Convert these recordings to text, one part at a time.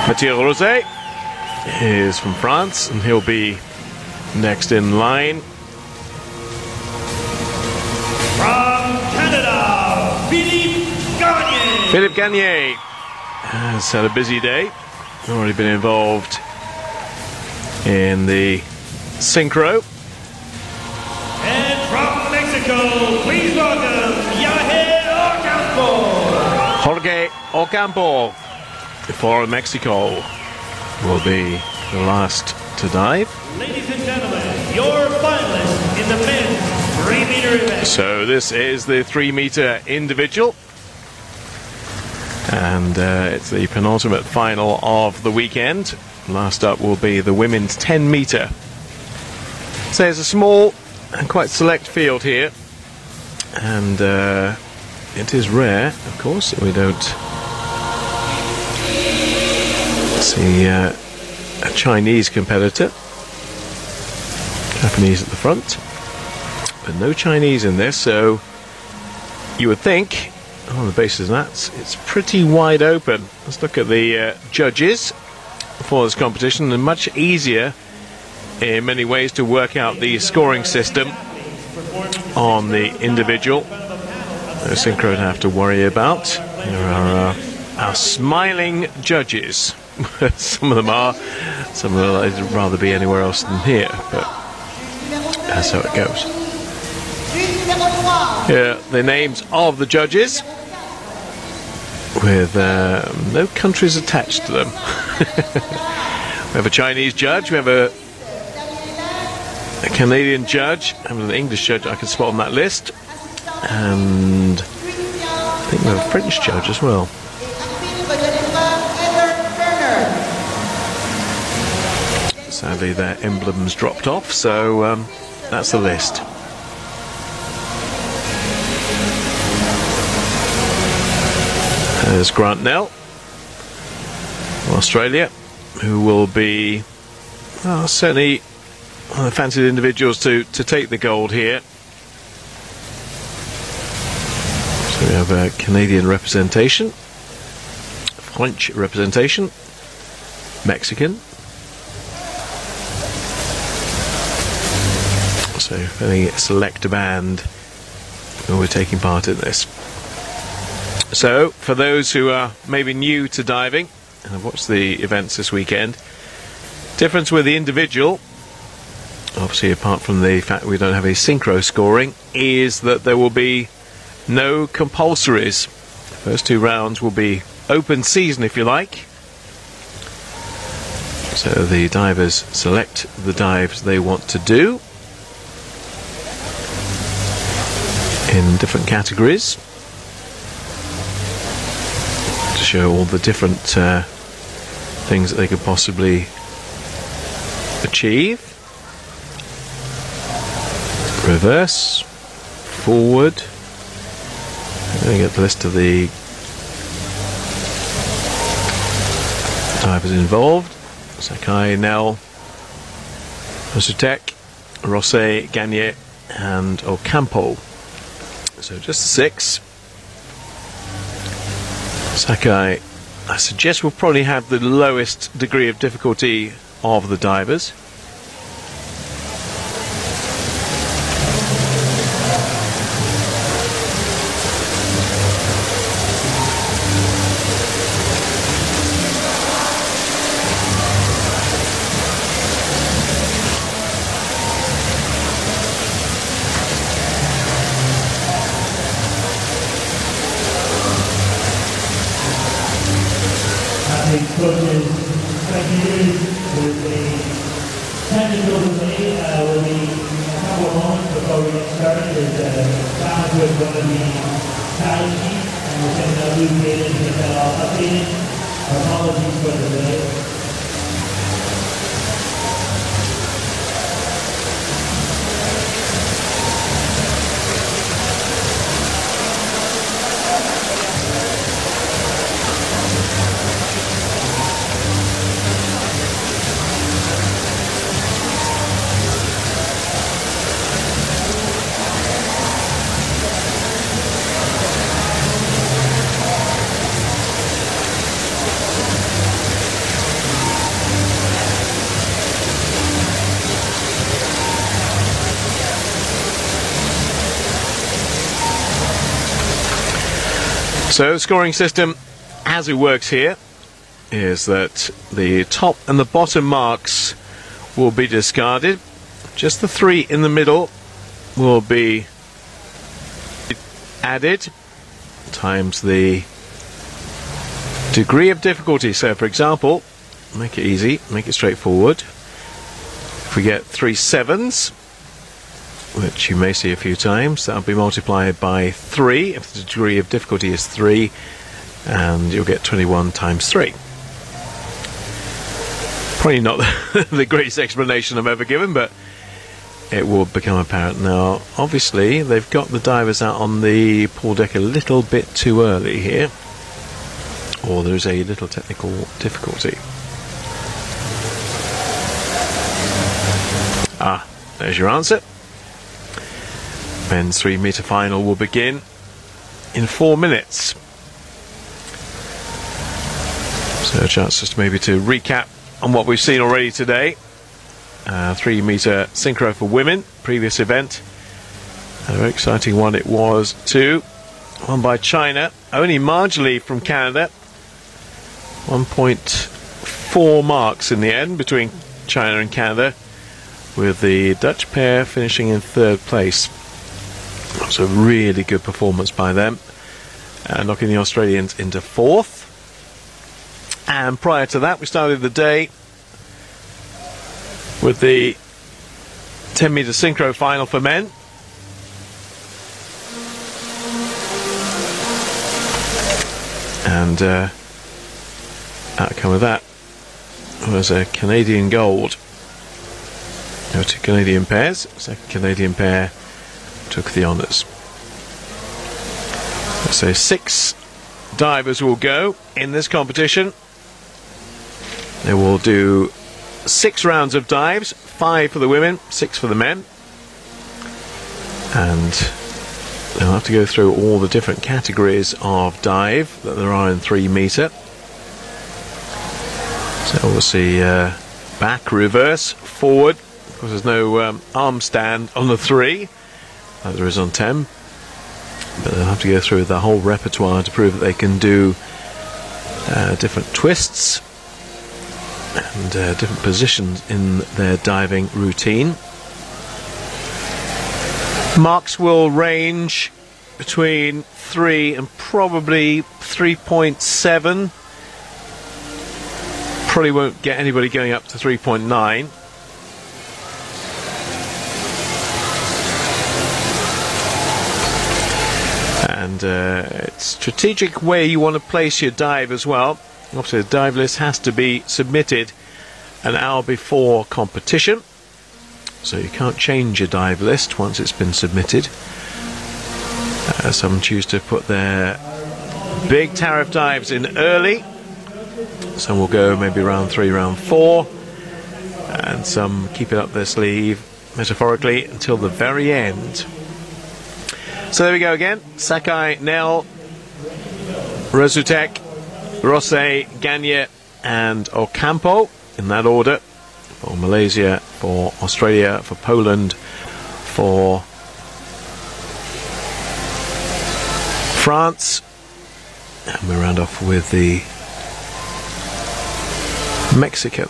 Mathieu Rosé is from France, and he'll be next in line. From Canada, Philippe Gagné has had a busy day. Already been involved in the synchro. And from Mexico, please welcome Jorge Ocampo for Mexico will be the last to dive. Ladies and gentlemen, your finalists in the men's 3-meter event. So this is the 3-meter individual, and it's the penultimate final of the weekend. Last up will be the women's 10-meter. So there's a small and quite select field here, and it is rare, of course, that we don't see a Chinese competitor. Japanese at the front, but no Chinese in this, so you would think, on the basis of that, it's pretty wide open. Let's look at the judges for this competition, and much easier in many ways to work out the scoring system on the individual. No synchro to have to worry about. There are our smiling judges. Some of them are, some of them would rather be anywhere else than here, but that's how it goes. Here, the names of the judges, with no countries attached to them. We have a Chinese judge, we have a Canadian judge, and an English judge I can spot on that list, and I think we have a French judge as well. Sadly their emblems dropped off, so that's the list. There's Grant Nell, Australia, who will be certainly one of the fancied individuals to take the gold here. So we have a Canadian representation, French representation, Mexican. So a fairly select band who are taking part in this. So for those who are maybe new to diving and have watched the events this weekend, difference with the individual, obviously apart from the fact we don't have any synchro scoring, is that there will be no compulsories. The first 2 rounds will be open season, if you like. So the divers select the dives they want to do in different categories to show all the different things that they could possibly achieve. Reverse, forward. Let me get the list of the divers involved. Sakai, Nell, Osutek, Rosé, Gagné and Ocampo. So just 6. Sakai, I suggest, will probably have the lowest degree of difficulty of the divers. Coaches, with the technical delay, will be a couple of moments before we get started. There's a challenge with one of the tally sheets, and we're going to lose data to get that all updated. Apologies for the delay. So the scoring system, as it works here, is that the top and the bottom marks will be discarded. Just the 3 in the middle will be added times the degree of difficulty. So for example, make it easy, make it straightforward. If we get 3 7s, which you may see a few times, that'll be multiplied by 3 if the degree of difficulty is 3, and you'll get 21 times 3. Probably not the greatest explanation I've ever given, but it will become apparent. Now obviously they've got the divers out on the pool deck a little bit too early here, or there's a little technical difficulty. There's your answer. Men's 3 metre final will begin in 4 minutes. So a chance just maybe to recap on what we've seen already today. 3 metre synchro for women, previous event. A very exciting one it was too. Won by China, only marginally from Canada. 1.4 marks in the end between China and Canada, with the Dutch pair finishing in 3rd place. It was a really good performance by them, knocking the Australians into 4th. And prior to that, we started the day with the 10 metre synchro final for men. And outcome of that was a Canadian gold. There were 2 Canadian pairs. The second Canadian pair took the honours. So 6 divers will go in this competition. They will do 6 rounds of dives, 5 for the women, 6 for the men. And they'll have to go through all the different categories of dive that there are in 3 metre. So we'll see back, reverse, forward. Of course, there's no arm stand on the 3, like there is on 10. But they'll have to go through the whole repertoire to prove that they can do different twists and different positions in their diving routine. Marks will range between 3 and probably 3.7. Probably won't get anybody going up to 3.9. And it's strategic where you want to place your dive as well. Obviously the dive list has to be submitted an hour before competition, so you can't change your dive list once it's been submitted. Some choose to put their big tariff dives in early. Some will go maybe round 3, round 4, and some keep it up their sleeve, metaphorically, until the very end. So there we go again. Sakai, Nell, Rosutek, Rosé, Gagne and Ocampo, in that order. For Malaysia, for Australia, for Poland, for France. And we round off with the Mexican.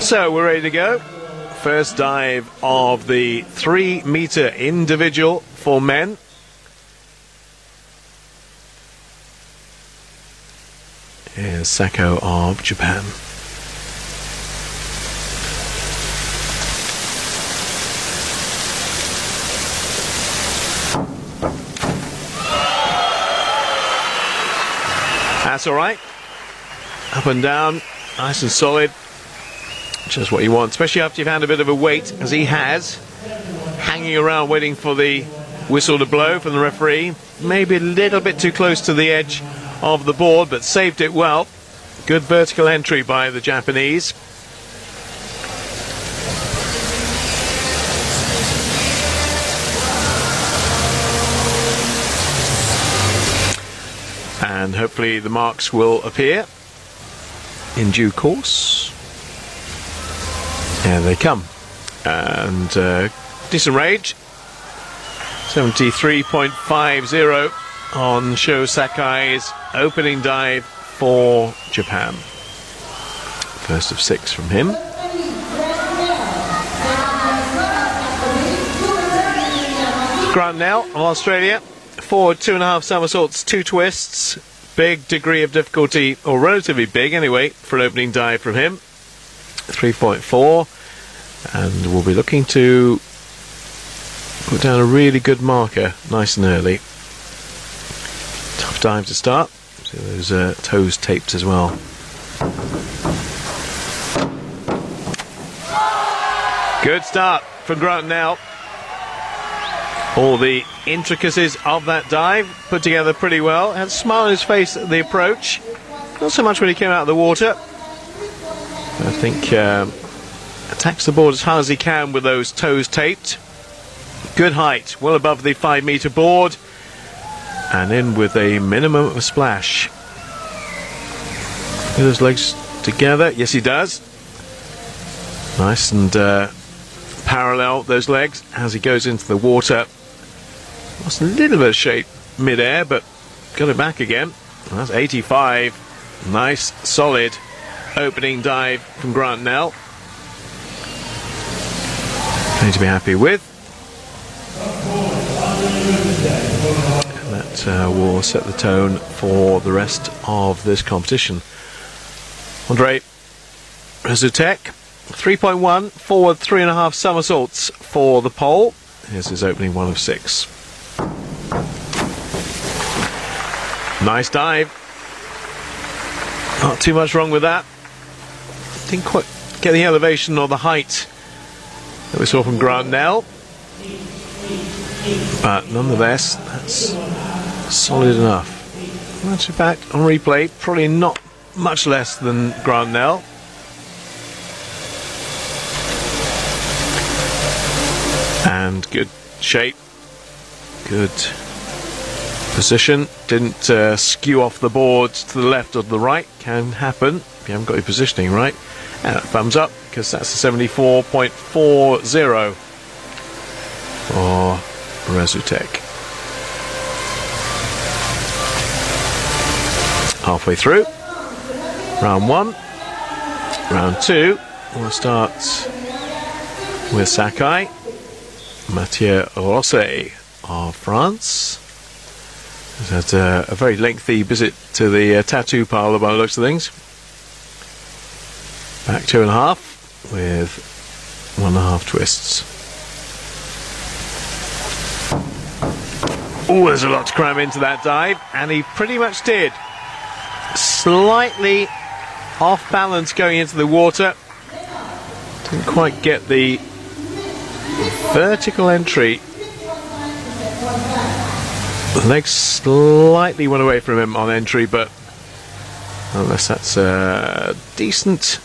So we're ready to go. First dive of the 3 metre individual for men. Here's Sako of Japan. That's all right. Up and down, nice and solid. Just what you want, especially after you've had a bit of a wait, as he has, hanging around waiting for the whistle to blow from the referee. Maybe a little bit too close to the edge of the board, but saved it well. Good vertical entry by the Japanese. And hopefully the marks will appear in due course. There they come. And decent range. 73.50 on Sho Sakai's opening dive for Japan. First of 6 from him. Grant Nell of Australia, forward 2.5 somersaults, 2 twists, big degree of difficulty, or relatively big anyway, for an opening dive from him. 3.4, and we'll be looking to put down a really good marker nice and early. Tough dive to start. See those toes taped as well. Good start from Grant Nell. All the intricacies of that dive put together pretty well. Had a smile on his face at the approach. Not so much when he came out of the water. I think attacks the board as hard as he can with those toes taped. Good height, well above the 5-meter board. And in with a minimum of a splash. Get those legs together. Yes, he does. Nice and parallel, those legs, as he goes into the water. Lost a little bit of shape mid-air, but got it back again. That's 85. Nice, solid opening dive from Grant Nell. Plenty to be happy with. And that will set the tone for the rest of this competition. Andrei Razutek, 3.1, forward 3.5 somersaults for the pole. Here's his opening 1 of 6. Nice dive. Not too much wrong with that. Didn't quite get the elevation or the height that we saw from Grant Nell, but nonetheless, that's solid enough. Watch it back on replay, probably not much less than Grant Nell. And good shape, good position, didn't skew off the board to the left or the right. Can happen if you haven't got your positioning right. And thumbs up, because that's a 74.40 for Razutek. Halfway through round 1. Round 2, we'll start with Sakai. Mathieu Rosset of France has had a very lengthy visit to the tattoo parlour by the looks of things. Back 2.5 with 1.5 twists. Oh, there's a lot to cram into that dive, and he pretty much did. Slightly off balance going into the water. Didn't quite get the vertical entry. The legs slightly went away from him on entry, but unless that's a decent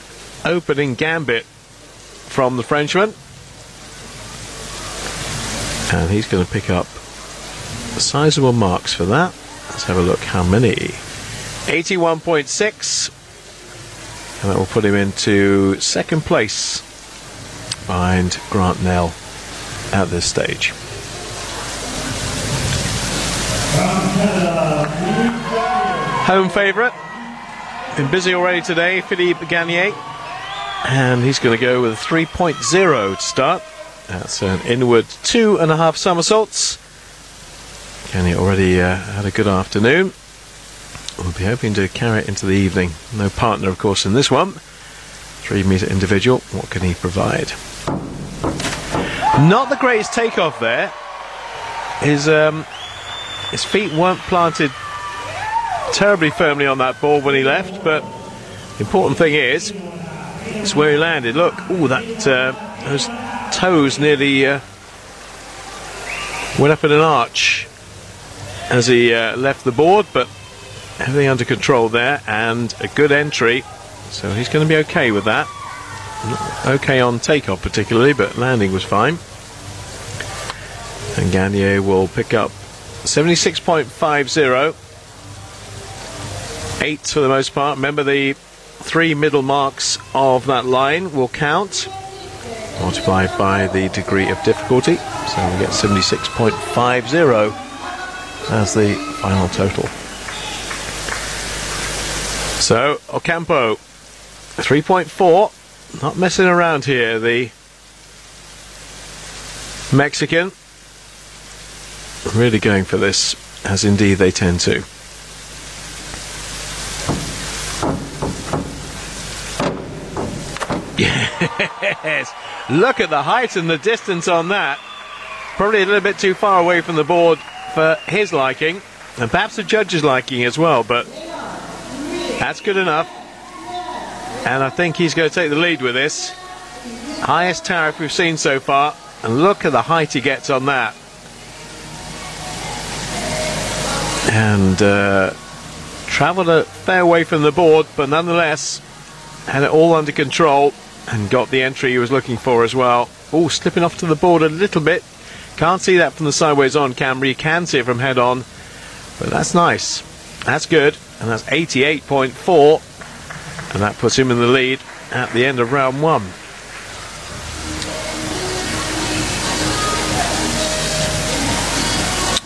opening gambit from the Frenchman. And he's going to pick up sizable marks for that. Let's have a look how many. 81.6, and that will put him into 2nd place behind Grant Nell at this stage. Home favourite, been busy already today, Philippe Gagné, and he's going to go with a 3.0 to start. That's an inward 2.5 somersaults. Gagné already had a good afternoon. We'll be hoping to carry it into the evening. No partner, of course, in this one. 3-meter individual. What can he provide? Not the greatest takeoff there. His feet weren't planted terribly firmly on that board when he left, but the important thing is it's where he landed. Look, ooh, those toes nearly went up in an arch as he left the board, but everything under control there, and a good entry, so he's going to be okay with that. Not okay on takeoff particularly, but landing was fine. And Gagné will pick up 76.50, 8 for the most part. Remember, the 3 middle marks of that line will count. multiplied by the degree of difficulty, so we get 76.50 as the final total. So Ocampo 3.4, not messing around here, the Mexican, really going for this, as indeed they tend to. Yes, look at the height and the distance on that. Probably a little bit too far away from the board for his liking, and perhaps the judge's liking as well, but that's good enough. And I think he's going to take the lead with this. Highest tariff we've seen so far, and look at the height he gets on that. And travelled a fair way from the board, but nonetheless had it all under control and got the entry he was looking for as well. Oh, slipping off to the board a little bit. Can't see that from the sideways on camera. You can see it from head on, but that's nice. That's good, and that's 88.4, and that puts him in the lead at the end of round one.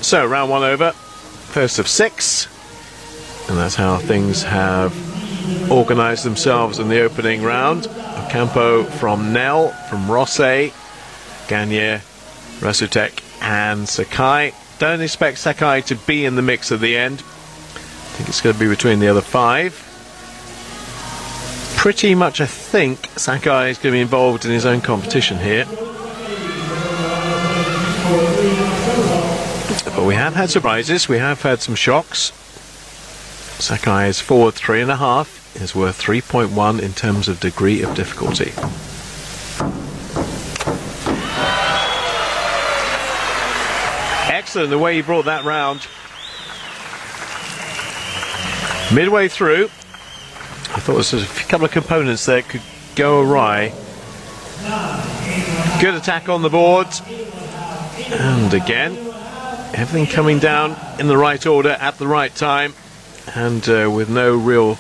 So round one over, first of 6, and that's how things have organised themselves in the opening round. Ocampo from Nel, from Rosset, Gagne, Rasutek and Sakai. Don't expect Sakai to be in the mix at the end. I think it's going to be between the other 5. Pretty much I think Sakai is going to be involved in his own competition here. But we have had surprises, we have had some shocks. Sakai is forward 3.5, is worth 3.1 in terms of degree of difficulty. Excellent the way he brought that round. Midway through, I thought there was a couple of components there could go awry. Good attack on the board, and again everything coming down in the right order at the right time, and with no real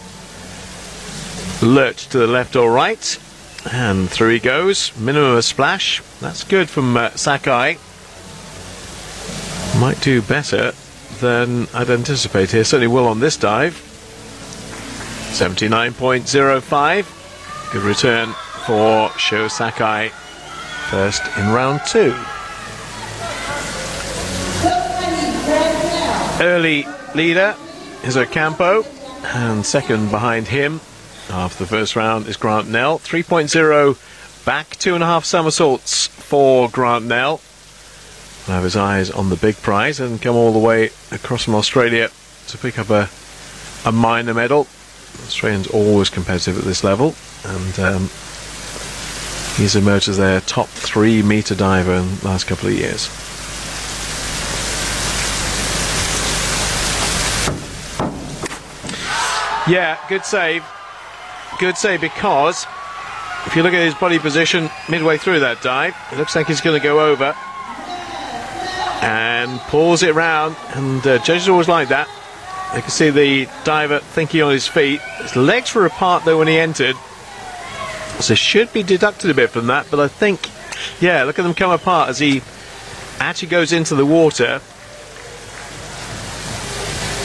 lurch to the left or right. And through he goes, minimum of splash. That's good from Sakai. Might do better than I'd anticipate here, certainly will on this dive. 79.05, good return for Sho Sakai, first in round 2. Early leader is Ocampo, and second behind him after the first round is Grant Nell. 3.0 back, 2.5 somersaults for Grant Nell. He'll have his eyes on the big prize and come all the way across from Australia to pick up a minor medal. Australians always competitive at this level, and he's emerged as their top 3 metre diver in the last couple of years. Yeah, good save. Good save, because if you look at his body position midway through that dive, it looks like he's going to go over and pulls it round, and judges always like that. You can see the diver thinking on his feet. His legs were apart though when he entered, so should be deducted a bit from that, but I think, yeah, look at them come apart as he actually goes into the water.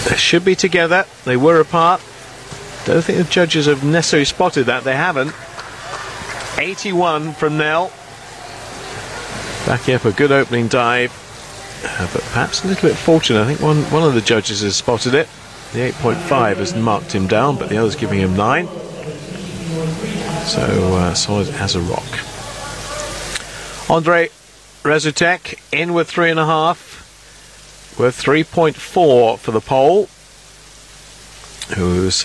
They should be together. They were apart. Don't think the judges have necessarily spotted that. They haven't. 81 from Nell. Backing up a good opening dive, but perhaps a little bit fortunate. I think one of the judges has spotted it. The 8.5 has marked him down, but the other's giving him 9. So solid as a rock. Andre Rasutek in with 3.5, worth 3.4 for the pole, who's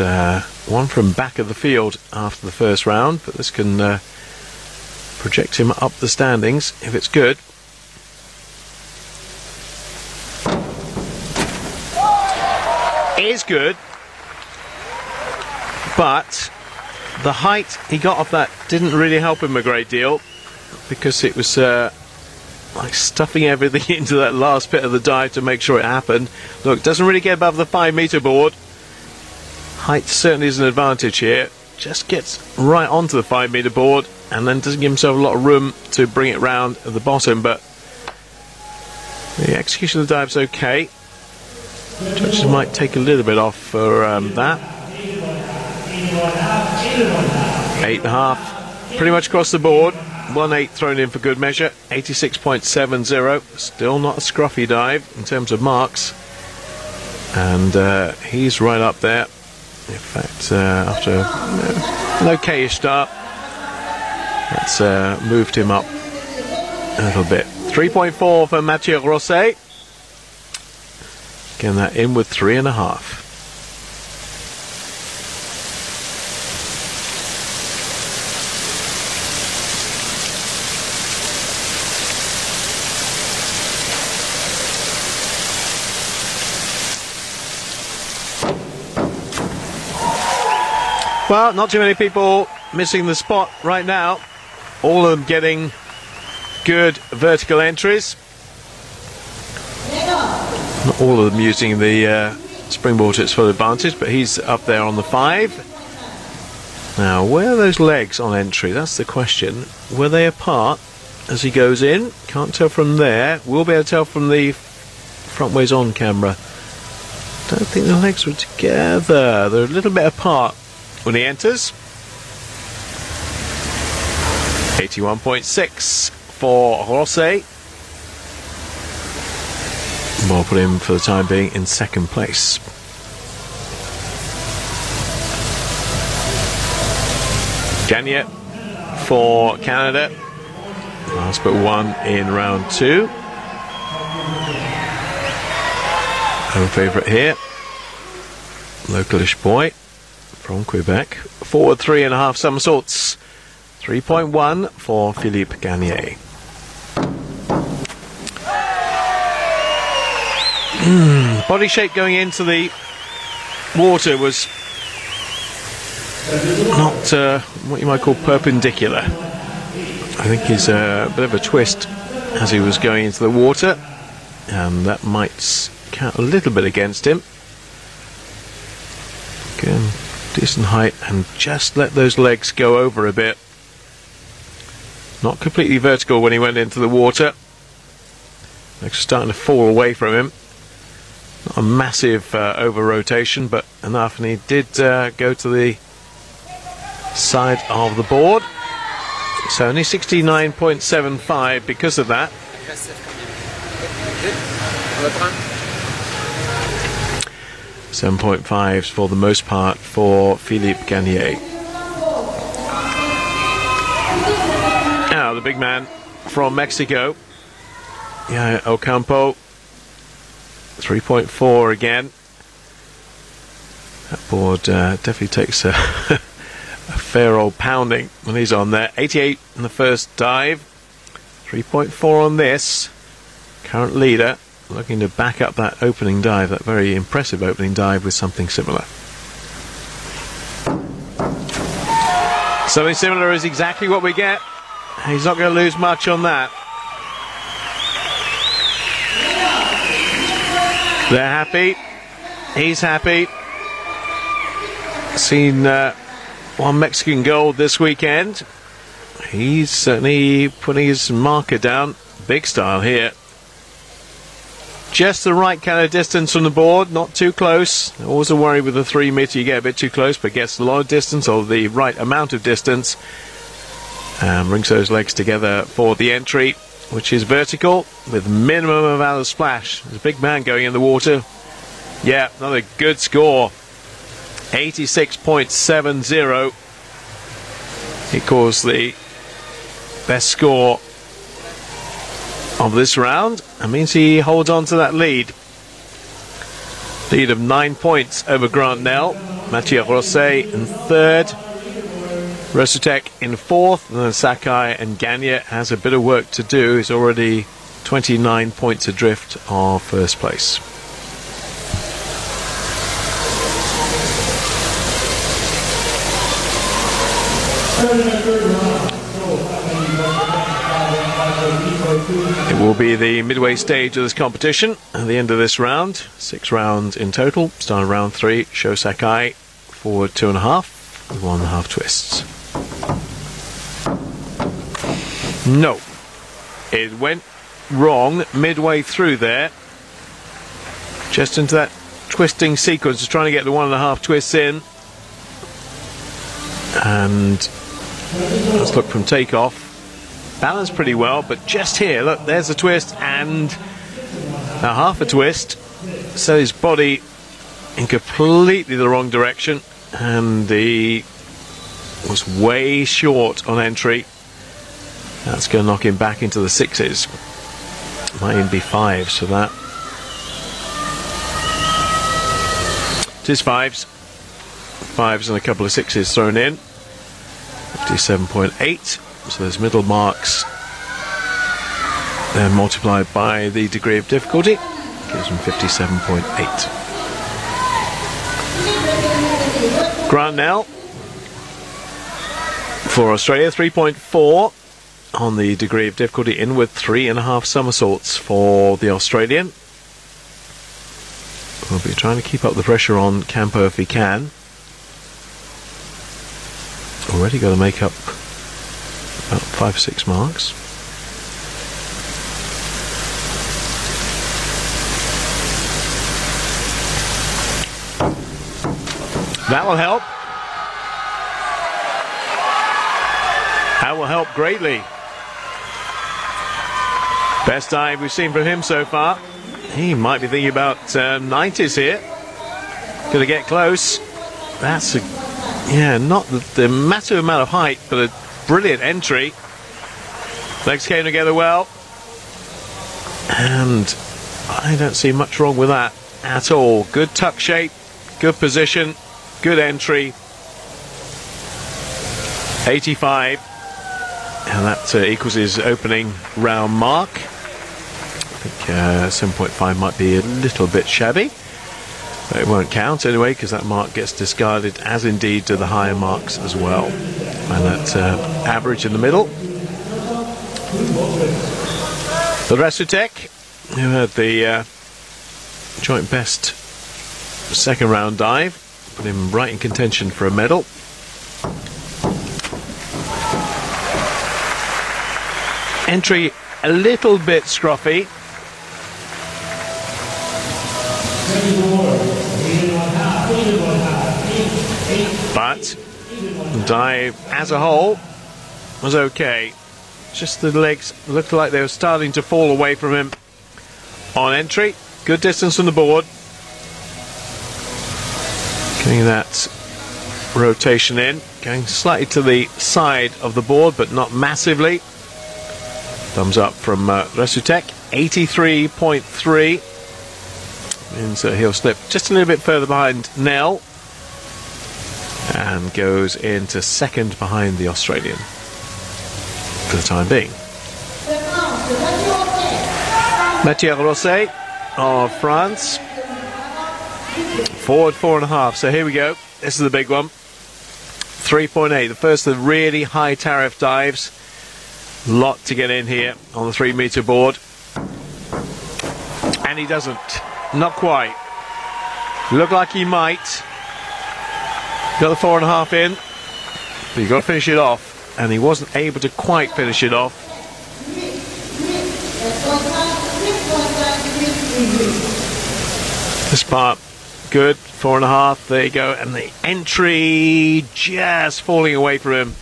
one from back of the field after the first round, but this can project him up the standings if it's good. Is good, but the height he got off that didn't really help him a great deal, because it was like stuffing everything into that last bit of the dive to make sure it happened. Look, doesn't really get above the 5 metre board. Height certainly is an advantage here, just gets right onto the 5 meter board and then doesn't give himself a lot of room to bring it round at the bottom, but the execution of the dive's okay. Judges might take a little bit off for that. 8.5, pretty much across the board. 1.8 thrown in for good measure. 86.70. Still not a scruffy dive in terms of marks, and he's right up there. In fact, after an okay-ish start, that's moved him up a little bit. 3.4 for Mathieu Rosset. Getting that in with 3.5. Well, not too many people missing the spot right now. All of them getting good vertical entries. Not all of them using the springboard to its full advantage, but he's up there on the 5. Now, where are those legs on entry? That's the question. Were they apart as he goes in? Can't tell from there. We'll be able to tell from the front ways on camera. Don't think the legs were together. They're a little bit apart when he enters. 81.6 for Rosset. We'll put him for the time being in second place. Gagne for Canada. Last but one in round 2. Home favourite here. Localish boy from Quebec. Forward 3.5 somersaults. 3.1 for Philippe Gagne. Body shape going into the water was not what you might call perpendicular. I think he's a bit of a twist as he was going into the water, and that might count a little bit against him. Again, decent height, and just let those legs go over a bit. Not completely vertical when he went into the water. Legs are starting to fall away from him. Not a massive over rotation, but enough, and he did go to the side of the board. So only 69.75 because of that. 7.5s for the most part for Philippe Gagne. Now the big man from Mexico, Ocampo. 3.4 again. That board definitely takes a fair old pounding when he's on there. 88 in the first dive. 3.4 on this. Current leader looking to back up that opening dive, that very impressive opening dive, with something similar. Something similar is exactly what we get. He's not going to lose much on that. They're happy. He's happy. Seen one Mexican gold this weekend. He's certainly putting his marker down. Big style here. Just the right kind of distance from the board, not too close. Always a worry with the 3 meter, you get a bit too close, but gets a lot of distance, or the right amount of distance. And brings those legs together for the entry, which is vertical with minimum amount of splash. There's a big man going in the water. Yeah, another good score. 86.70 equals the best score of this round. That means he holds on to that lead. Lead of 9 points over Grant Nell. Mathieu Rosset in third. Rosutek in fourth, and then Sakai and Gagne has a bit of work to do. He's already 29 points adrift of first place. It will be the midway stage of this competition at the end of this round. 6 rounds in total. Starting round 3, Sho Sakai forward 2.5. with 1.5 twists. No, it went wrong midway through there, just into that twisting sequence, trying to get the 1.5 twists in. And let's look from takeoff. Balanced pretty well, but just here, look, there's a twist and a half a twist. So his body in completely the wrong direction, and he was way short on entry. That's going to knock him back into the 6s. Might even be 5s for that. It is 5s. 5s and a couple of 6s thrown in. 57.8. So those middle marks, they're multiplied by the degree of difficulty. Gives them 57.8. Grant Nell for Australia, 3.4 on the degree of difficulty in, with 3.5 somersaults for the Australian. We'll be trying to keep up the pressure on Campo if he can. Already got to make up about 5 or 6 marks. That will help. That will help greatly. Best dive we've seen from him so far. He might be thinking about 90s here. Gonna get close. That's a, yeah, not the massive amount of height, but a brilliant entry. Legs came together well, and I don't see much wrong with that at all. Good tuck shape, good position, good entry. 85, and that equals his opening round mark. I think 7.5 might be a little bit shabby, but it won't count anyway, because that mark gets discarded, as indeed do the higher marks as well. And that average in the middle. The Resutek, who had the joint best second round dive, put him right in contention for a medal. Entry a little bit scruffy. But the dive as a whole was okay. Just the legs looked like they were starting to fall away from him on entry. Good distance from the board. Getting that rotation in. Going slightly to the side of the board, but not massively. Thumbs up from Resutek. 83.3. Means he'll slip just a little bit further behind Nell, and goes into second behind the Australian for the time being. Mathieu Rosset of France. Forward 4.5. So here we go. This is the big one. 3.8. The first of the really high tariff dives. Lot to get in here on the 3 meter board. And he doesn't. Not quite. Looked like he might. Got the 4.5 in, but you've got to finish it off, and he wasn't able to quite finish it off. This part, good, 4.5, there you go, and the entry just falling away from him.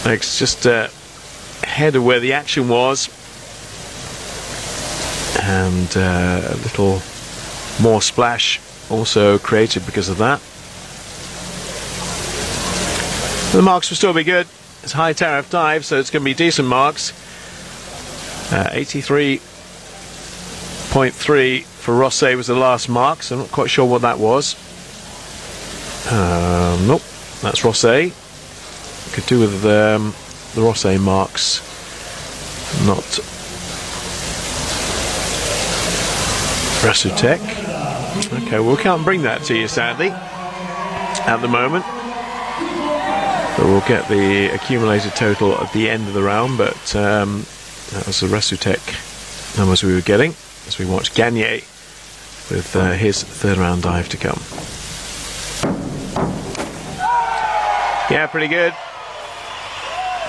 It's just ahead of where the action was, and a little more splash also created because of that. The marks will still be good. It's a high tariff dive, so it's going to be decent marks. 83.3 for Rosset was the last mark, so I'm not quite sure what that was. Nope, that's Rosset. Could do with the Rosset marks, not Resutek. Okay, well, we can't bring that to you, sadly, at the moment. But we'll get the accumulated total at the end of the round, but that was the Resutek numbers we were getting as we watched Gagne with his third round dive to come. Yeah, pretty good.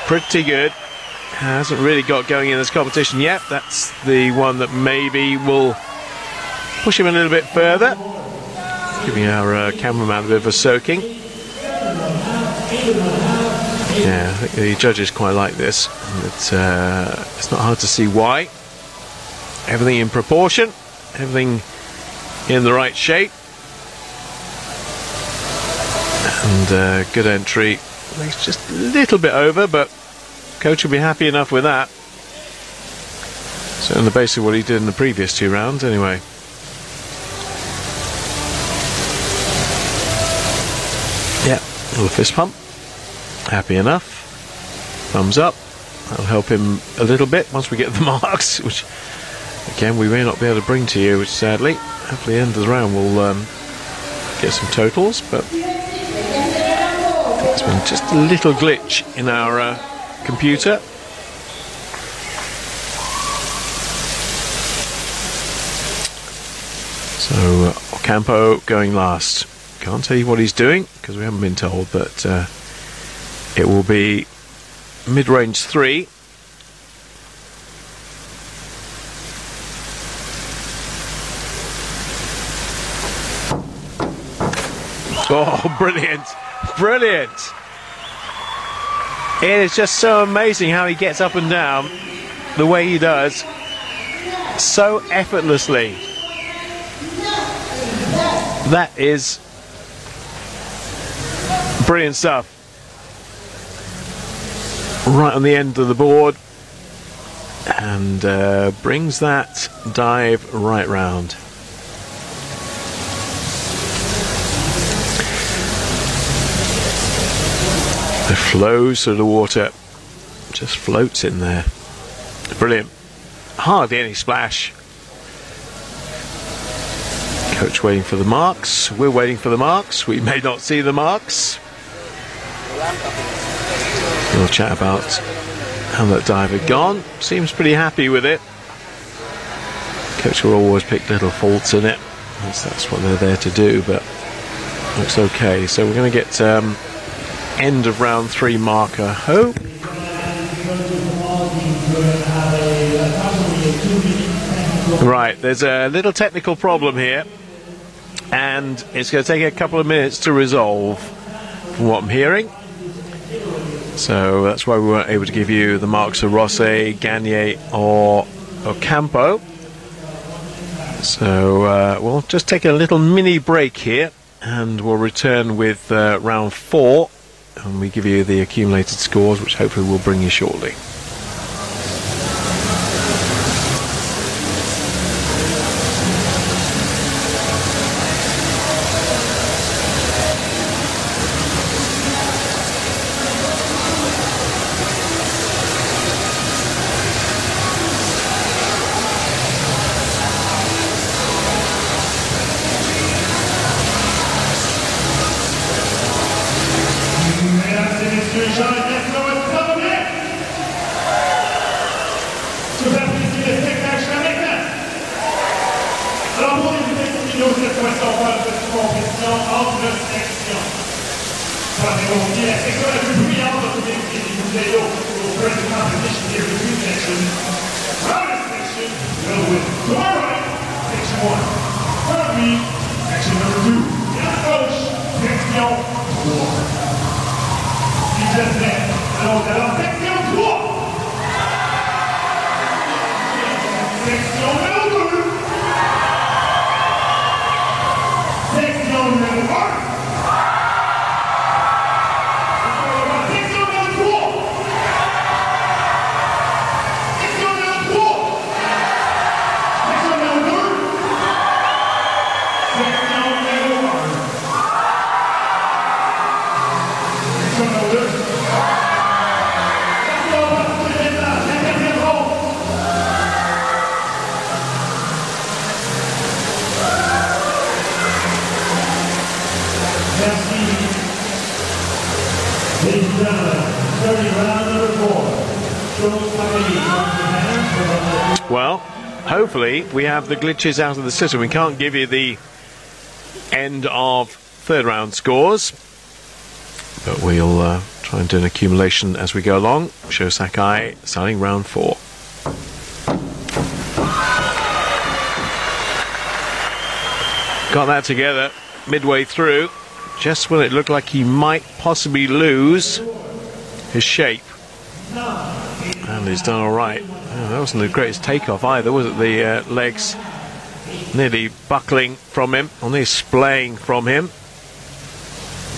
Pretty good. Hasn't really got going in this competition yet. That's the one that maybe will push him a little bit further. Giving our cameraman a bit of a soaking. Yeah, I think the judges quite like this. It's not hard to see why. Everything in proportion, everything in the right shape. And good entry. It's just a little bit over, but coach will be happy enough with that. So on the basis of what he did in the previous 2 rounds anyway. Yeah, a little fist pump. Happy enough. Thumbs up. That'll help him a little bit once we get the marks, which again we may not be able to bring to you, which sadly, hopefully at the end of the round we'll get some totals, but there's been just a little glitch in our computer. So Ocampo going last. Can't tell you what he's doing because we haven't been told, but it will be mid-range 3. Oh, brilliant! Brilliant! It is just so amazing how he gets up and down the way he does, so effortlessly. That is brilliant stuff. Right on the end of the board, and brings that dive right round. It flows through the water, just floats in there. Brilliant. Hardly any splash. Coach waiting for the marks. We're waiting for the marks. We may not see the marks. We'll chat about how that dive had gone. Seems pretty happy with it. Coach will always pick little faults in it. That's what they're there to do, but looks okay. So we're going to get end of round 3 mark, I hope. Right, there's a little technical problem here, and it's going to take a couple of minutes to resolve, from what I'm hearing. So that's why we weren't able to give you the marks of Rosset, Gagne or Ocampo. So we'll just take a little mini break here, and we'll return with round 4, and we give you the accumulated scores, which hopefully we'll bring you shortly. Well, hopefully we have the glitches out of the system. We can't give you the end of 3rd round scores, But we'll try and do an accumulation as we go along. Sho Sakai starting round 4. Got that together midway through, just when it looked like he might possibly lose his shape. And he's done all right. Oh, that wasn't the greatest takeoff either, was it? The legs nearly buckling from him, or nearly splaying from him.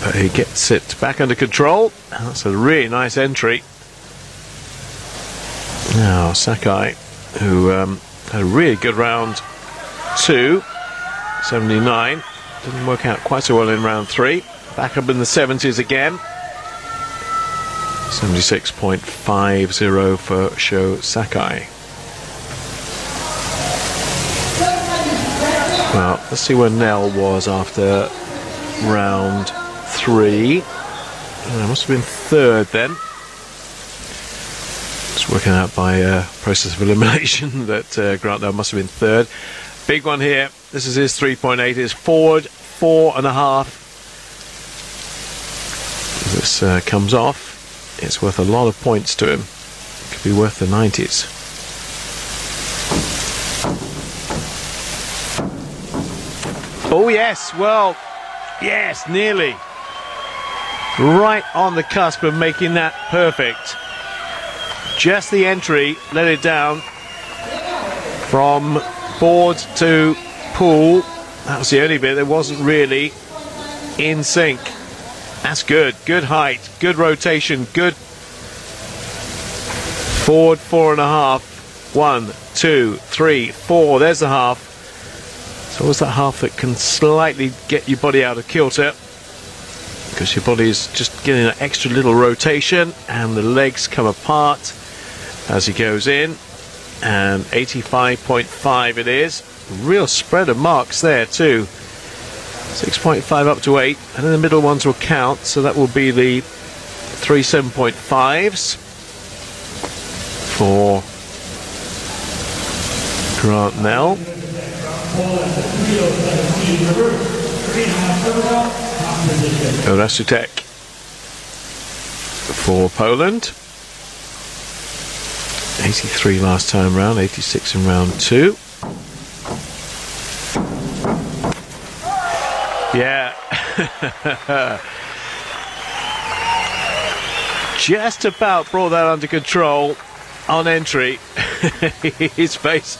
But he gets it back under control. That's a really nice entry. Now Sakai, who had a really good round 2, 79, didn't work out quite so well in round 3. Back up in the 70s again. 76.50 for Sho Sakai. Well, let's see where Nell was after round 3. Must have been 3rd then. Just working out by process of elimination that Grant Nell must have been 3rd. Big one here. This is his 3.8. Is forward 4.5. If this comes off, it's worth a lot of points to him. It could be worth the 90s. Oh yes, well, yes, nearly. Right on the cusp of making that perfect. Just the entry let it down from board to pool. That was the only bit that wasn't really in sync. That's good. Good height, good rotation, good forward 4.5. 1, 2, 3, 4. There's the half. It's always that half that can slightly get your body out of kilter, because your body is just getting an extra little rotation and the legs come apart as he goes in. And 85.5 it is. Real spread of marks there too. 6.5 up to 8, and then the middle ones will count, so that will be the 3 7.5s for Grant Nell. Orasutek for Poland. 83 last time round, 86 in round 2. Yeah. Just about brought that under control on entry. His face.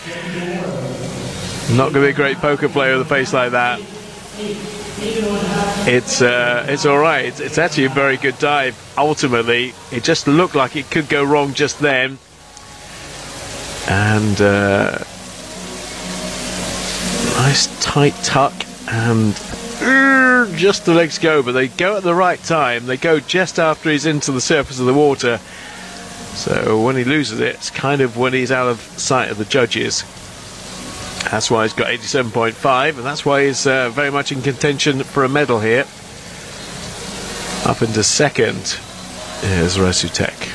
Not going to be a great poker player with a face like that. It's all right. It's actually a very good dive. Ultimately, it just looked like it could go wrong just then. And nice tight tuck, and just the legs go, but they go at the right time. They go just after he's into the surface of the water. So when he loses it, it's kind of when he's out of sight of the judges. That's why he's got 87.5, and that's why he's very much in contention for a medal here. Up into 2nd is Orasutek.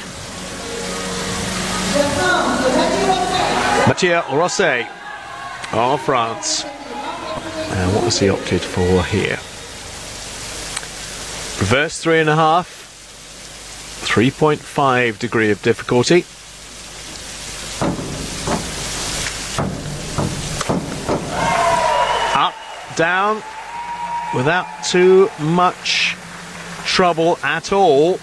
Mathieu Rosset of France. And what has he opted for here? Reverse 3.5, 3.5 degree of difficulty. Up, down, without too much trouble at all.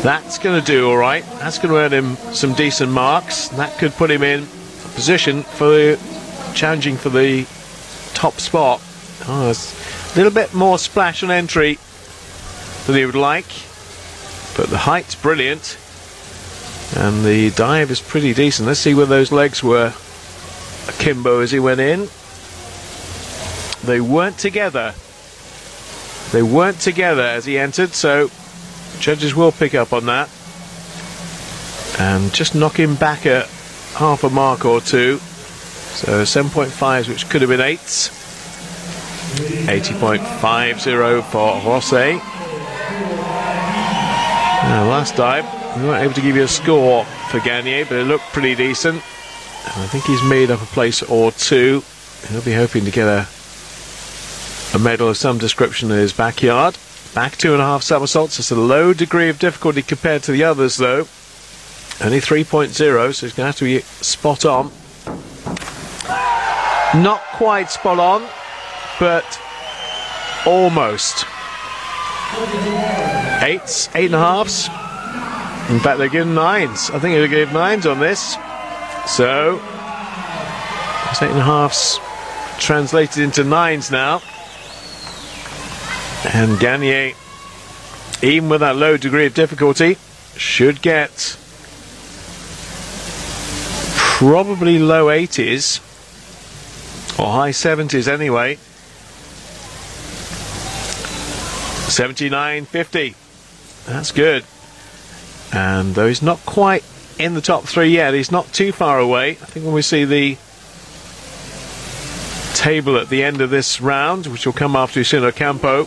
That's going to do all right. That's going to earn him some decent marks. That could put him in a position for challenging for the top spot. Oh, it's a little bit more splash on entry than he would like, but the height's brilliant and the dive is pretty decent. Let's see where those legs were akimbo as he went in. They weren't together. They weren't together as he entered, so judges will pick up on that and just knock him back at half a mark or two. So 7.5s, which could have been 8s. 80.50 for Rosset. Now, last dive, we weren't able to give you a score for Gagné, but it looked pretty decent. And I think he's made up a place or two. He'll be hoping to get a medal of some description in his backyard. Back 2.5 somersaults. It's a low degree of difficulty compared to the others, though. Only 3.0, so he's going to have to be spot on. Not quite spot on, but almost. 8s, 8.5s. In fact, they're giving 9s. I think they're going to give 9s on this. So, it's 8.5s translated into 9s now. And Gagné, even with that low degree of difficulty, should get probably low 80s or high 70s anyway. 79.50. That's good. And though he's not quite in the top 3 yet, he's not too far away. I think when we see the table at the end of this round, which will come after Usain Ocampo,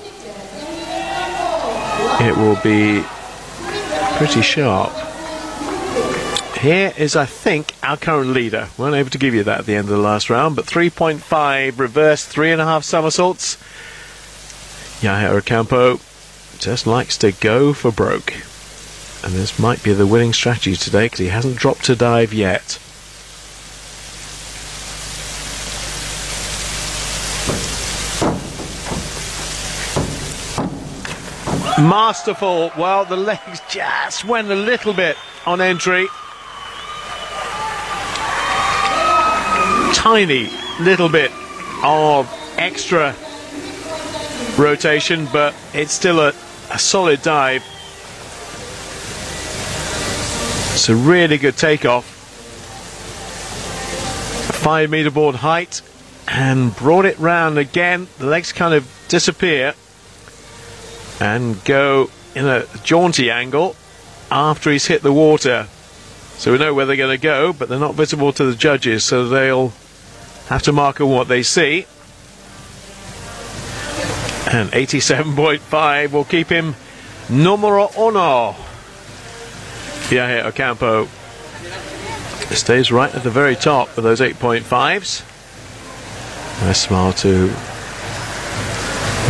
it will be pretty sharp. Here is, I think, our current leader. Weren't able to give you that at the end of the last round, but 3.5 reverse 3.5 somersaults. Yahya Ocampo just likes to go for broke. And this might be the winning strategy today because he hasn't dropped a dive yet. Masterful. Well, the legs just went a little bit on entry. Tiny little bit of extra rotation, but it's still a solid dive. It's a really good takeoff. 5 meter board height, and brought it round again. The legs kind of disappear and go in a jaunty angle after he's hit the water. So we know where they're going to go, but they're not visible to the judges, so they'll have to mark on what they see. And 87.5 will keep him numero uno. Yahya Ocampo stays right at the very top of those 8.5s. Nice smile to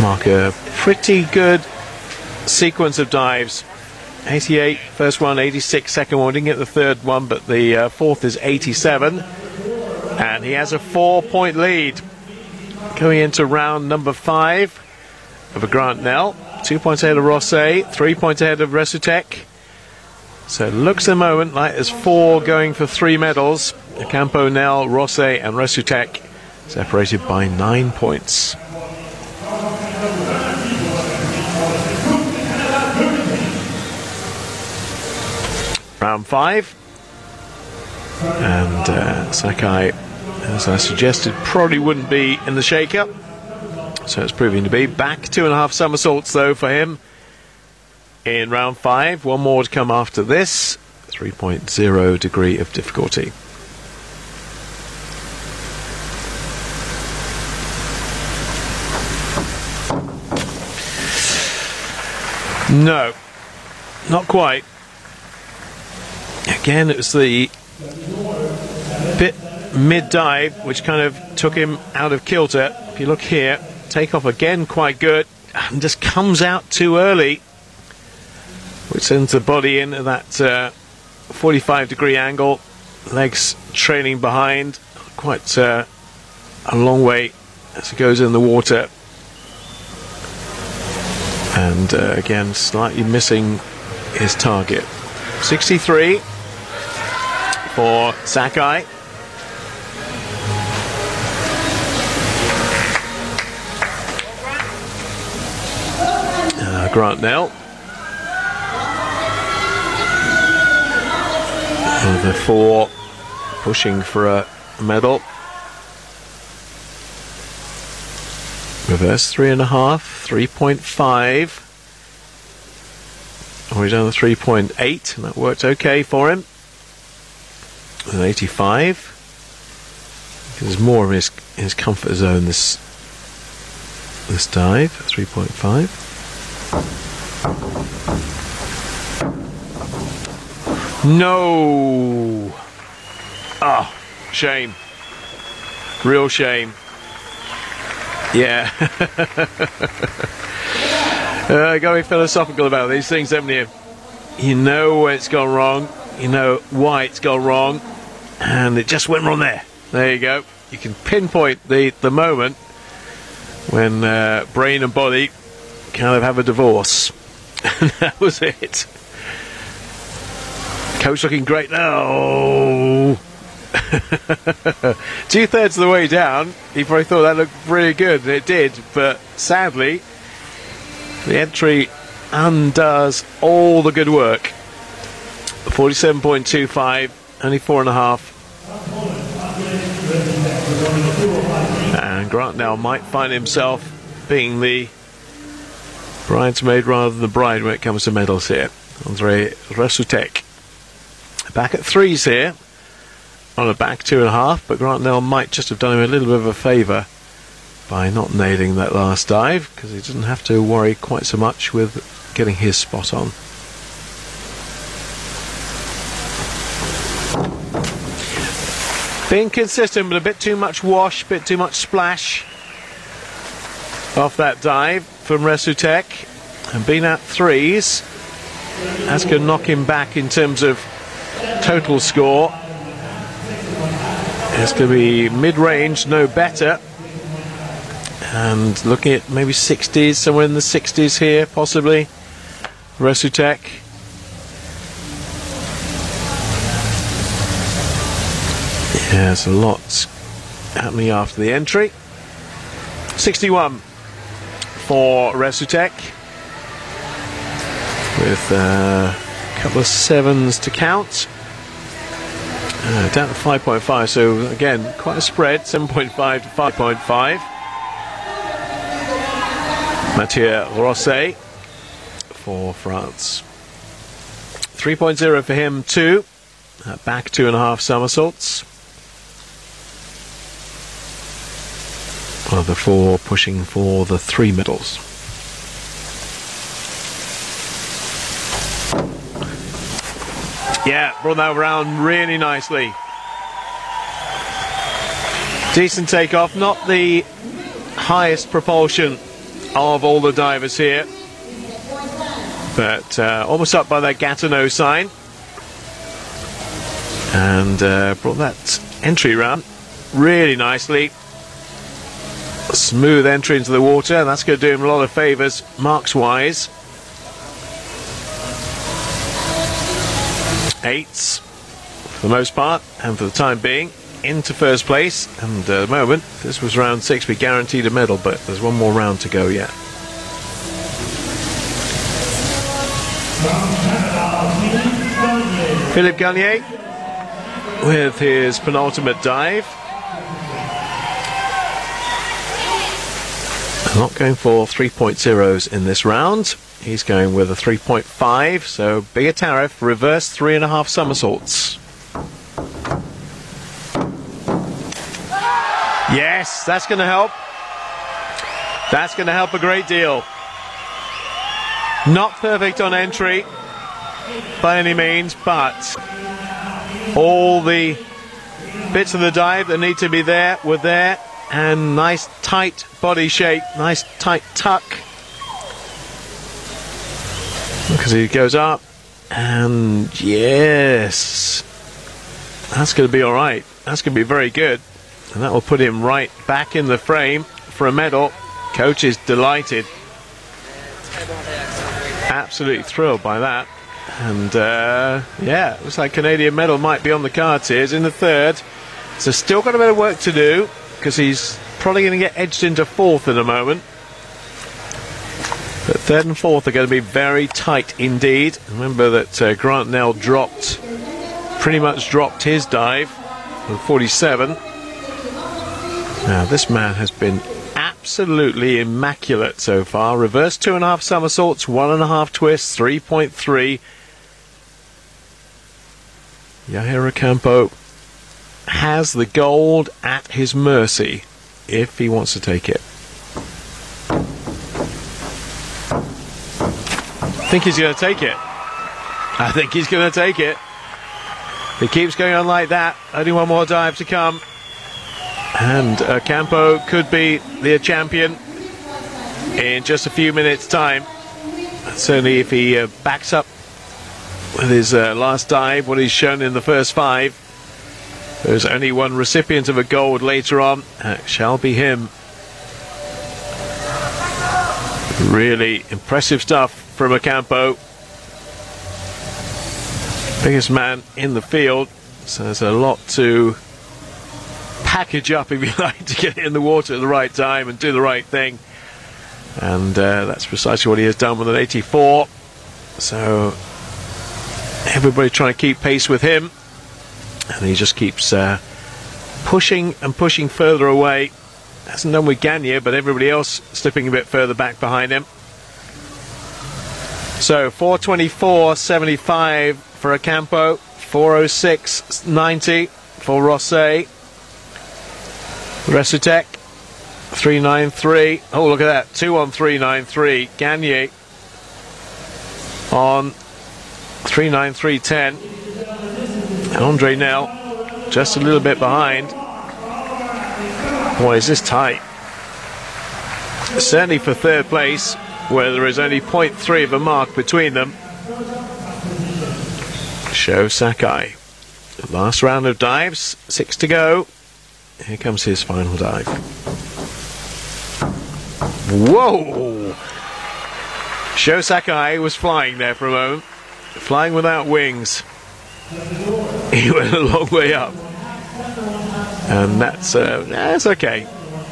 mark a pretty good sequence of dives. 88 first one, 86 second one. Didn't get the third one, but the fourth is 87, and he has a 4-point lead going into round number 5 of a Grant Nell. 2 points ahead of Rosset, 3 points ahead of Resutek. So it looks at the moment like there's 4 going for 3 medals. Ocampo, Nell, Rosset and Resutek separated by 9 points. Round 5. And Sakai, as I suggested, probably wouldn't be in the shake-up. So it's proving to be. Back 2.5 somersaults though for him in round 5. One more to come after this. 3.0 degree of difficulty. No, not quite. Again, it was the bit mid-dive which kind of took him out of kilter. If you look here, takeoff again quite good, and just comes out too early, which sends the body in at that 45 degree angle, legs trailing behind quite a long way as it goes in the water, and again slightly missing his target. 63 for Sakai. Grant Nell. The 4 pushing for a medal. Reverse 3.5, 3.5. Already done the 3.8, and that worked okay for him. An 85. There's more in his comfort zone this dive. 3.5. No. Oh, shame. Real shame. Yeah. Going philosophical about these things, haven't you? You know where it's gone wrong, you know why it's gone wrong, and it just went wrong there. There you go. You can pinpoint the moment when brain and body kind of have a divorce. And that was it. Coach looking great now. 2/3 of the way down, he probably thought that looked really good, and it did, but sadly, the entry undoes all the good work. 47.25, only 4.5. And Grant now might find himself being the bridesmaid rather than the bride when it comes to medals here. Andrei Resutek back at 3s here on a back 2.5, but Grant now might just have done him a little bit of a favour by not nailing that last dive, because he doesn't have to worry quite so much with getting his spot on. Being consistent, but a bit too much wash, bit too much splash off that dive from Resutek, and being at 3s, that's going to knock him back in terms of total score. It's going to be mid-range, no better, and looking at maybe 60s, somewhere in the 60s here, possibly. Resutek. Yeah, there's a lot happening after the entry. 61 for Resutek, with a couple of 7s to count. Down to 5.5, so again, quite a spread, 7.5 to 5.5. Mathieu Rosset for France. 3.0 for him too. Back 2.5 somersaults. One of the 4 pushing for the 3 middles. Yeah, brought that around really nicely. Decent takeoff, not the highest propulsion of all the divers here, but almost up by that Gatineau sign, and brought that entry round really nicely. A smooth entry into the water, and that's going to do him a lot of favours marks wise. 8s for the most part, and for the time being into first place. And at the moment, this was round 6, we guaranteed a medal, but there's one more round to go yet. Philippe Garnier with his penultimate dive. Not going for 3.0s in this round. He's going with a 3.5, so bigger tariff, reverse 3.5 somersaults. Yes, that's going to help. That's going to help a great deal. Not perfect on entry by any means, but all the bits of the dive that need to be there were there, and nice tight body shape, nice tight tuck. Because he goes up, and yes, that's going to be alright. That's going to be very good, and that will put him right back in the frame for a medal. Coach is delighted, absolutely thrilled by that. And yeah, looks like Canadian medal might be on the cards here. He's in the 3rd, so still got a bit of work to do, because he's probably going to get edged into 4th in a moment. But 3rd and 4th are going to be very tight indeed. Remember that Grant Nell pretty much dropped his dive with 47. Now this man has been absolutely immaculate so far. Reverse 2.5 somersaults, 1.5 twists, 3.3. Yair Ocampo has the gold at his mercy if he wants to take it. I think he's going to take it. I think he's going to take it. If he keeps going on like that, only one more dive to come, and Ocampo could be the champion in just a few minutes' time. certainly if he backs up with his last dive, what he's shown in the first 5, there's only one recipient of a gold later on. It shall be him. Really impressive stuff from Ocampo. Biggest man in the field, so there's a lot to package up, if you like, to get in the water at the right time and do the right thing. And that's precisely what he has done with an 84. So everybody trying to keep pace with him, and he just keeps pushing and pushing further away. Hasn't done with Gagne, but everybody else slipping a bit further back behind him. So 4:24.75 for Ocampo, 4:06.90 for Rosset. Resutek, 3:93. Oh, look at that, 2 on 3:93. Gagne on 3:93.10. Andre Nel just a little bit behind. Boy, is this tight. Certainly for third place, where there is only 0.3 of a mark between them. Sho Sakai. Last round of dives, 6 to go. Here comes his final dive. Whoa! Sho Sakai was flying there for a moment. Flying without wings. He went a long way up. And that's okay.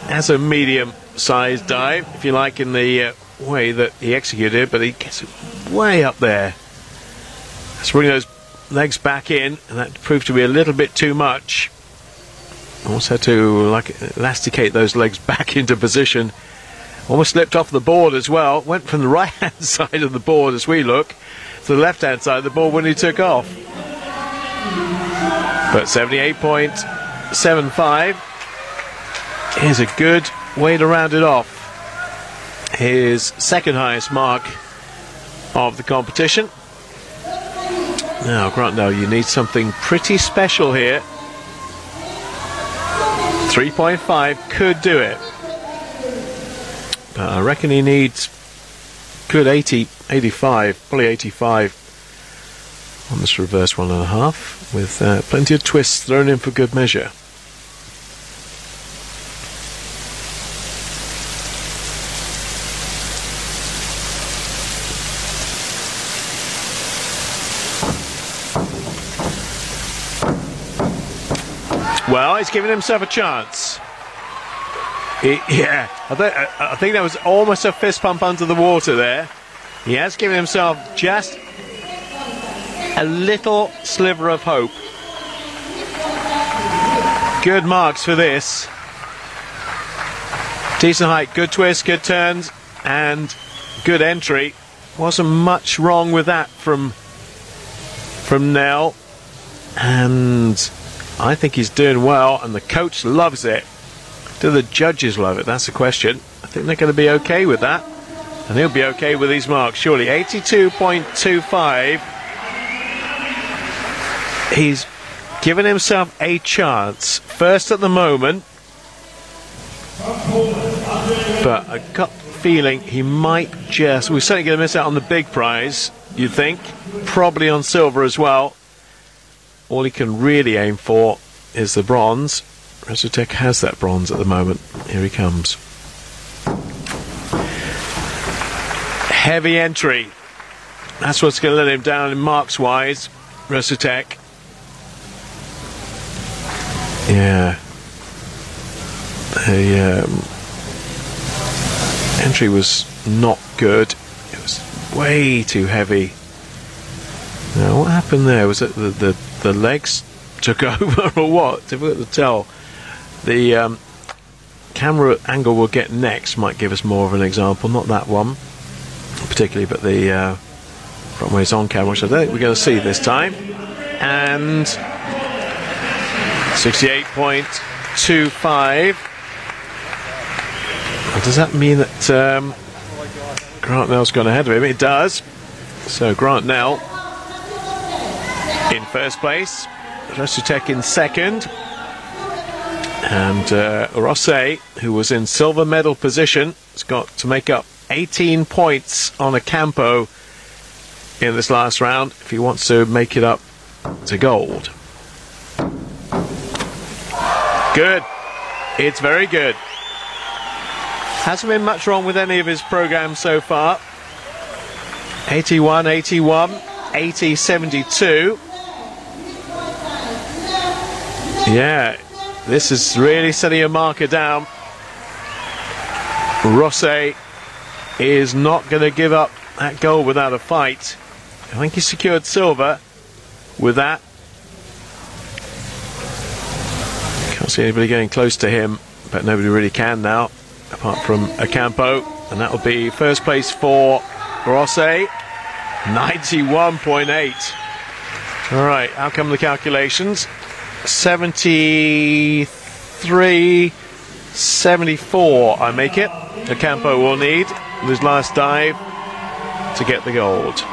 That's a medium-sized dive, if you like, in the way that he executed it, but he gets it way up there. Let's bring those legs back in, and that proved to be a little bit too much. Also had to elasticate those legs back into position. Almost slipped off the board as well. Went from the right-hand side of the board as we look to the left-hand side of the board when he took off. But 78.75 is a good way to round it off. His second highest mark of the competition. Now, Grant, no, you need something pretty special here. 3.5 could do it. But I reckon he needs good 80, 85, probably 85 on this reverse 1.5, with plenty of twists thrown in for good measure. Well, he's giving himself a chance. Yeah, I think that was almost a fist pump under the water there. He has given himself just a little sliver of hope. Good marks for this. Decent height, good twist, good turns, and good entry. Wasn't much wrong with that from Nel. And I think he's doing well, and the coach loves it. Do the judges love it? That's the question. I think they're going to be okay with that, and he'll be okay with these marks, surely. 82.25. He's given himself a chance. First at the moment, but I got the feeling he might just... We're certainly going to miss out on the big prize, you'd think. Probably on silver as well. All he can really aim for is the bronze. Resutek has that bronze at the moment. Here he comes. Heavy entry. That's what's going to let him down in marks wise. Resutek. Yeah. The entry was not good. It was way too heavy. Now, what happened there? Was it the legs took over or what? Difficult to tell. The camera angle we'll get next might give us more of an example. Not that one particularly, but the front ways on camera, which I don't think we're going to see this time. And 68.25. Does that mean that Grant Nell's gone ahead of him? It does. So Grant Nell in first place, Resutek in second, and Rosset, who was in silver medal position, has got to make up 18 points on Ocampo in this last round if he wants to make it up to gold. Good. It's very good. Hasn't been much wrong with any of his programs so far. 81, 81, 80, 72. Yeah, this is really setting a marker down. Rosset is not going to give up that gold without a fight. I think he secured silver with that. Can't see anybody getting close to him, but nobody really can now, apart from Ocampo. And that will be first place for Rosset, 91.8. All right, how come the calculations? 73, 74, I make it. Ocampo will need with his last dive to get the gold.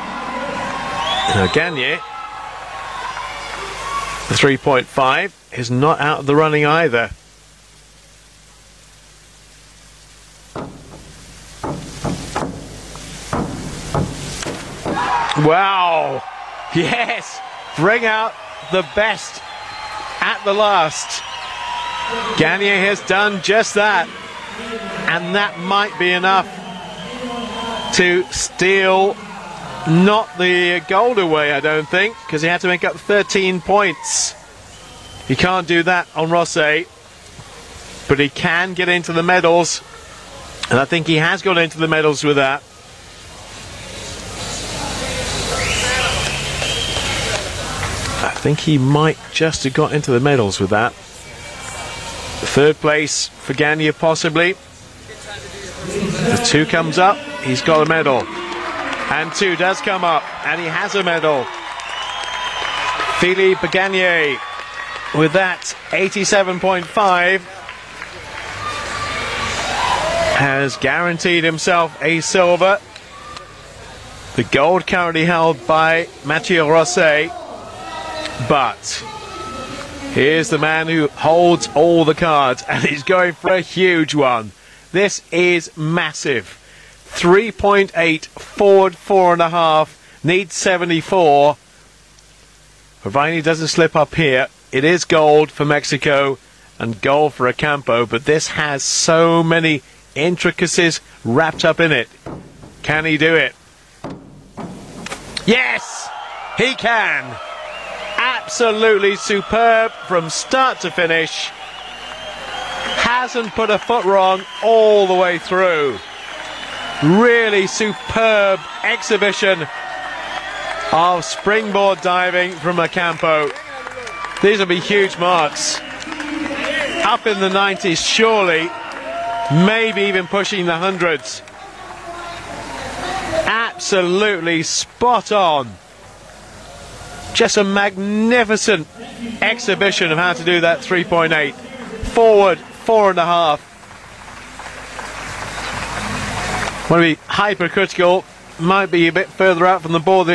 Now Gagne, the 3.5, is not out of the running either. Wow! Yes! Bring out the best at the last. Gagne has done just that. And that might be enough to steal not the gold away, I don't think, because he had to make up 13 points. He can't do that on Rosset, but he can get into the medals, and I think he has got into the medals with that. I think he might just have got into the medals with that. Third place for Gagne, possibly. The 2 comes up, he's got a medal. And 2 does come up, and he has a medal. Philippe Gagne, with that 87.5, has guaranteed himself a silver. The gold currently held by Mathieu Rosset. But here's the man who holds all the cards, and he's going for a huge one. This is massive. 3.8, forward 4.5, needs 74. Providing he doesn't slip up here, it is gold for Mexico and gold for Ocampo, but this has so many intricacies wrapped up in it. Can he do it? Yes, he can. Absolutely superb from start to finish. Hasn't put a foot wrong all the way through. Really superb exhibition of springboard diving from Ocampo. These will be huge marks. Up in the 90s, surely. Maybe even pushing the hundreds. Absolutely spot on. Just a magnificent exhibition of how to do that 3.8. Forward 4.5. Want to be hypercritical, might be a bit further out from the board.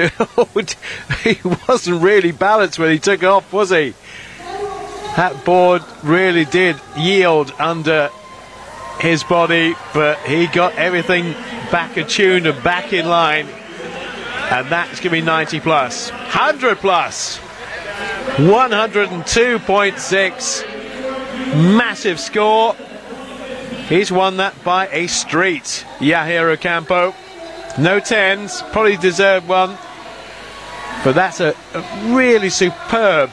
He wasn't really balanced when he took off, was he? That board really did yield under his body, but he got everything back attuned and back in line. And that's going to be 90 plus. 100 plus. 102.6. Massive score. He's won that by a street. Yair Ocampo. No 10s. Probably deserved one. But that's a really superb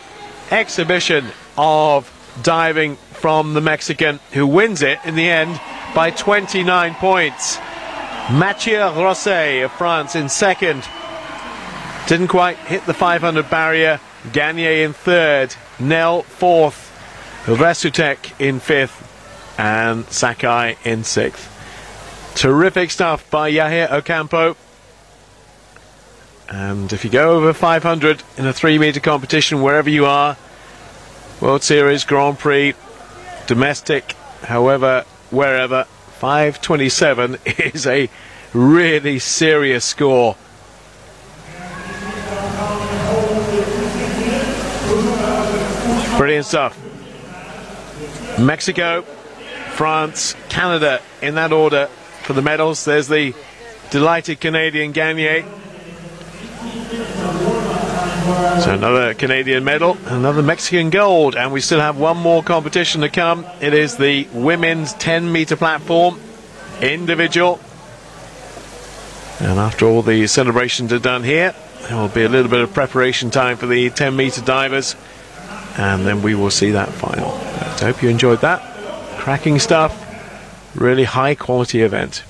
exhibition of diving from the Mexican, who wins it in the end by 29 points. Mathieu Rosset of France in second. Didn't quite hit the 500 barrier. Gagne in third. Nel fourth. Rasutek in fifth. And Sakai in sixth. Terrific stuff by Yair Ocampo. And if you go over 500 in a 3-meter competition, wherever you are, World Series, Grand Prix, domestic, however, wherever, 527 is a really serious score. Brilliant stuff. Mexico, France, Canada in that order for the medals. There's the delighted Canadian Gagner. So another Canadian medal, another Mexican gold, and we still have one more competition to come. It is the women's 10-meter platform, individual. And after all the celebrations are done here, there will be a little bit of preparation time for the 10-meter divers, and then we will see that final. I hope you enjoyed that. Cracking stuff, really high quality event.